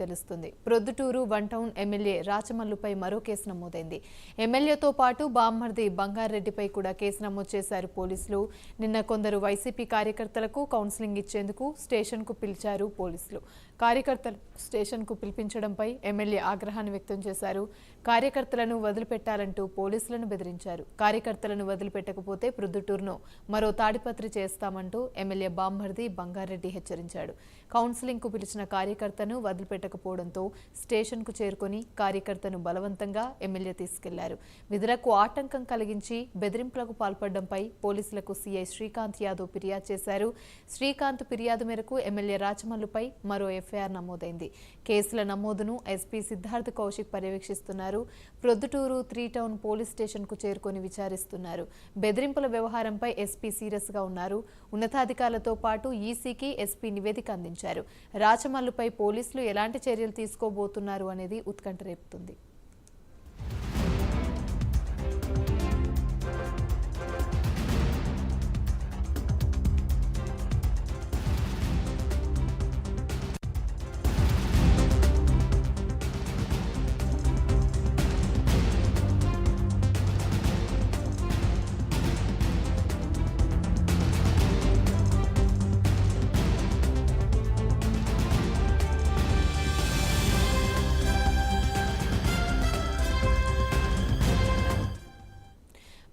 తెలుస్తుంది. Proddatur one town MLA రాచమల్లుపై మరో case నమోదైంది. ఎమ్మెల్యేతో పాటు బామ్మర్ది బంగారెడ్డిపై కూడా కేసు నమోదు చేశారు పోలీసులు. నిన్న కొందరు వైసీపీ కార్యకర్తలకు కౌన్సిలింగ్ ఇచ్చేందుకు స్టేషన్కు పిలిచారు పోలీసులు. కార్యకర్తలు స్టేషన్కు పిలిపించడంపై ఎమ్మెల్యే ఆగ్రహాన్ని వ్యక్తం చేశారు. కార్యకర్తలను వదిలిపెట్టాలంటూ పోలీసులను బెదిరించారు. కార్యకర్తలను వదిలిపెట్టకపోతే ప్రొద్దుటూరును మరో తాడిపత్రి చేస్తామంటూ ఎమ్మెల్యే బామ్మర్ది బంగారెడ్డి హెచ్చరించాడు. కౌన్సిలింగ్కు పిలిచిన కార్యకర్తను వదిలిపెట్టకపోవడంతో స్టేషన్కు చేరుకుని కార్యకర్తను బలవంతంగా ఎమ్మెల్యే తీసుకెళ్లారు. విధులకు ఆటంకం కలిగించి బెదిరింపులకు పాల్పడడంపై పోలీసులకు సీఐ శ్రీకాంత్ యాదవ్ ఫిర్యాదు చేశారు. శ్రీకాంత్ ఫిర్యాదు మేరకు ఎమ్మెల్యే రాచమల్లుపై మరో ఎఫ్ఐఆర్ నమోదైంది. కేసుల నమోదును ఎస్పీ సిద్ధార్థ్ కౌశిక్ పర్యవేక్షిస్తున్నారు. ప్రొద్దుటూరు 3 టౌన్ పోలీస్ స్టేషన్కు చేరుకుని విచారిస్తున్నారు. బెదిరింపుల వ్యవహారంపై ఎస్పీ సీరియస్ గా ఉన్నారు. ఉన్నతాధికారులతో పాటు ఈసీకి ఎస్పీ నివేదిక అందించారు. రాచమల్లుపై పోలీసులు ఎలాంటి చర్యలు తీసుకోబోతున్నారు అనేది ఉత్కంఠ రేపుతుంది.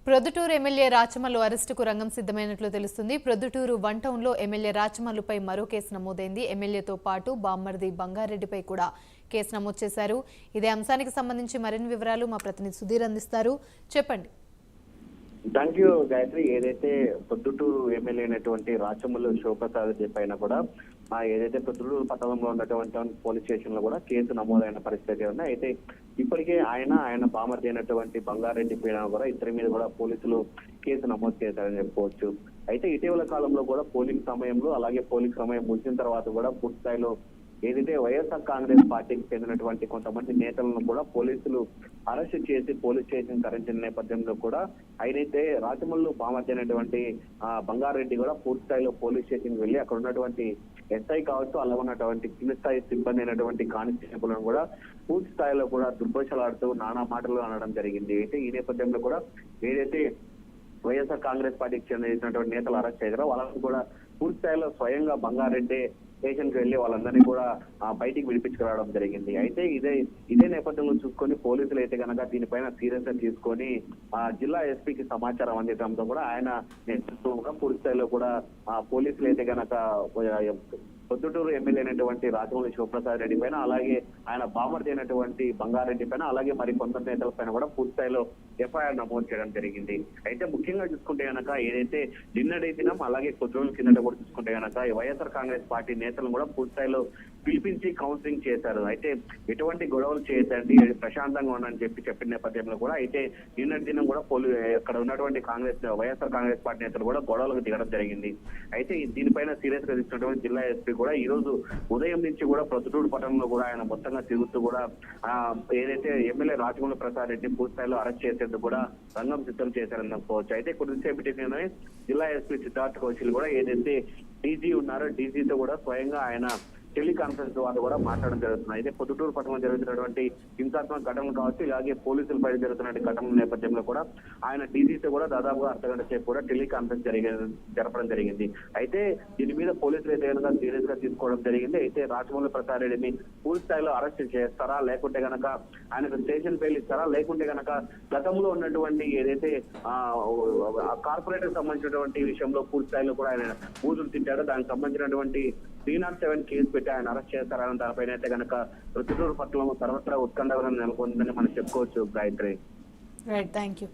ప్రొద్దుటూరు ఎమ్మెల్యే రాచమల్లు అరెస్టుకు రంగం సిద్ధమైనట్లు తెలుస్తుంది. ప్రొద్దుటూరు వన్ టౌన్లో ఎమ్మెల్యే రాచమల్లుపై మరో కేసు నమోదైంది. ఎమ్మెల్యేతో పాటు బామ్మర్ది బంగారెడ్డిపై కూడా కేసు నమోదు చేశారు. ఇదే అంశానికి సంబంధించి మరిన్ని వివరాలు మా ప్రతినిధి సుధీర్ అందిస్తారు. చెప్పండి. Thank you Gayatri. ఏదైతే పొద్దుటూరు ఎమ్మెల్యే అయినటువంటి రాచమల్లు శివప్రసాద్ పైన కూడా ఏదైతే పొద్దుటూరు పట్టణంలో ఉన్నటువంటి పోలీస్ స్టేషన్ లో కూడా కేసు నమోదైన పరిస్థితి ఉంది. అయితే ఇప్పటికే ఆయన బామర్ది అయినటువంటి బంగారెడ్డి పైన కూడా ఇద్దరి మీద కూడా పోలీసులు కేసు నమోదు చేశారని చెప్పుకోవచ్చు. అయితే ఇటీవల కాలంలో కూడా పోలింగ్ సమయంలో అలాగే పోలింగ్ సమయం ముగిసిన తర్వాత కూడా పూర్తి స్థాయిలో ఏదైతే వైఎస్ఆర్ కాంగ్రెస్ పార్టీకి చెందినటువంటి కొంతమంది నేతలను కూడా పోలీసులు అరెస్ట్ చేసి పోలీస్ స్టేషన్ తరలించిన నేపథ్యంలో కూడా ఆయనైతే రాచమల్లు బామర్ది అయినటువంటి బంగారెడ్డి కూడా పూర్తి స్థాయిలో పోలీస్ స్టేషన్ వెళ్లి అక్కడ ఉన్నటువంటి ఎస్ఐ కావచ్చు, అలా ఉన్నటువంటి కింది స్థాయి సిబ్బంది అయినటువంటి కానిస్టేబుల్ను కూడా పూర్తి స్థాయిలో కూడా దుర్భాషలాడుతూ నానా మాటలు అనడం జరిగింది. అయితే ఈ నేపథ్యంలో కూడా ఏదైతే వైఎస్ఆర్ కాంగ్రెస్ పార్టీకి చెందినటువంటి నేతలు అరెస్ట్ చేశారో వాళ్ళకు కూడా పూర్తి స్థాయిలో స్వయంగా బంగారెడ్డి స్టేషన్ కి వెళ్లి వాళ్ళందరినీ కూడా బయటికి విడిపించుకురావడం జరిగింది. అయితే ఇదే నేపథ్యంలో చూసుకొని పోలీసులు అయితే కనుక దీనిపైన సీరియస్ గా తీసుకొని జిల్లా ఎస్పీకి సమాచారం అందించడంతో కూడా ఆయన నేతృత్వంగా పూర్తి స్థాయిలో కూడా పోలీసులు అయితే కనుక పొద్దుటూరు ఎమ్మెల్యే అయినటువంటి రాచమల్లు శివప్రసాద్ రెడ్డి పైన అలాగే ఆయన బామర్ది అయినటువంటి బంగారెడ్డి పైన అలాగే మరి కొంత నేతల పైన కూడా పూర్తి స్థాయిలో ఎఫ్ఐఆర్ నమోదు చేయడం జరిగింది. అయితే ముఖ్యంగా చూసుకుంటే కనుక ఏదైతే నిన్నటి దినం అలాగే కొద్ది రోజుల కిందట కూడా చూసుకుంటే కనుక వైఎస్ఆర్ కాంగ్రెస్ పార్టీ నేతలను కూడా పూర్తి స్థాయిలో పిలిపించి కౌన్సిలింగ్ చేశారు. అయితే ఎటువంటి గొడవలు చేయదండి, ప్రశాంతంగా ఉండని చెప్పిన నేపథ్యంలో కూడా అయితే నిన్నటి దినం కూడా అక్కడ ఉన్నటువంటి వైఎస్ఆర్ కాంగ్రెస్ పార్టీ నేతలు కూడా గొడవలకు దిగడం జరిగింది. అయితే దీనిపైన సీరియస్ గా తీసుకున్నటువంటి జిల్లా ఎస్పీ కూడా ఈ రోజు ఉదయం నుంచి కూడా ప్రొద్దుటూరు పట్టణంలో కూడా ఆయన మొత్తంగా తిరుగుతూ కూడా ఏదైతే ఎమ్మెల్యే రాచమల్లు ప్రసాద్ రెడ్డి పూర్తి స్థాయిలో అరెస్ట్ చేసేందుకు కూడా రంగం సిద్ధం చేశారని అనుకోవచ్చు. అయితే కొద్దిసేపటిలోనే జిల్లా ఎస్పీ సిద్ధార్థ్ కౌశల్ కూడా ఏదైతే డీజీ ఉన్నారో డీజీతో కూడా స్వయంగా ఆయన టెలికాన్ఫరెన్స్ ద్వారా కూడా మాట్లాడడం జరుగుతుంది. అయితే పొద్దుటూరు పట్టణంలో జరుగుతున్నటువంటి హింసాత్మక ఘటనలు కావచ్చు, ఇలాగే పోలీసులపై జరుగుతున్న ఘటనల నేపథ్యంలో కూడా ఆయన డీజీతో కూడా దాదాపుగా అర్ధగంట సేపు కూడా టెలికాన్ఫరెన్స్ జరపడం జరిగింది. అయితే దీని మీద పోలీసులు అయితే కనుక సీరియస్ గా తీసుకోవడం జరిగింది. అయితే రాచమల్లు ప్రసాద్ రెడ్డిని పూర్తి స్థాయిలో అరెస్ట్ చేస్తారా, లేకుంటే కనుక ఆయనకు స్టేషన్ బెయిల్ ఇస్తారా, లేకుంటే కనుక గతంలో ఉన్నటువంటి ఏదైతే కార్పొరేటర్ సంబంధించినటువంటి విషయంలో పూర్తి స్థాయిలో కూడా ఆయన బూతులు తింటాడో దానికి సంబంధించినటువంటి 307 కేసు పెట్టి ఆయన అరెస్ట్ చేస్తారని దానిపైన అయితే కనుక ప్రొద్దుటూరు పట్టణంలో సర్వత్రా ఉత్కంఠ నెలకొందని మనం చెప్పుకోవచ్చు గాయత్రి. Right, thank you.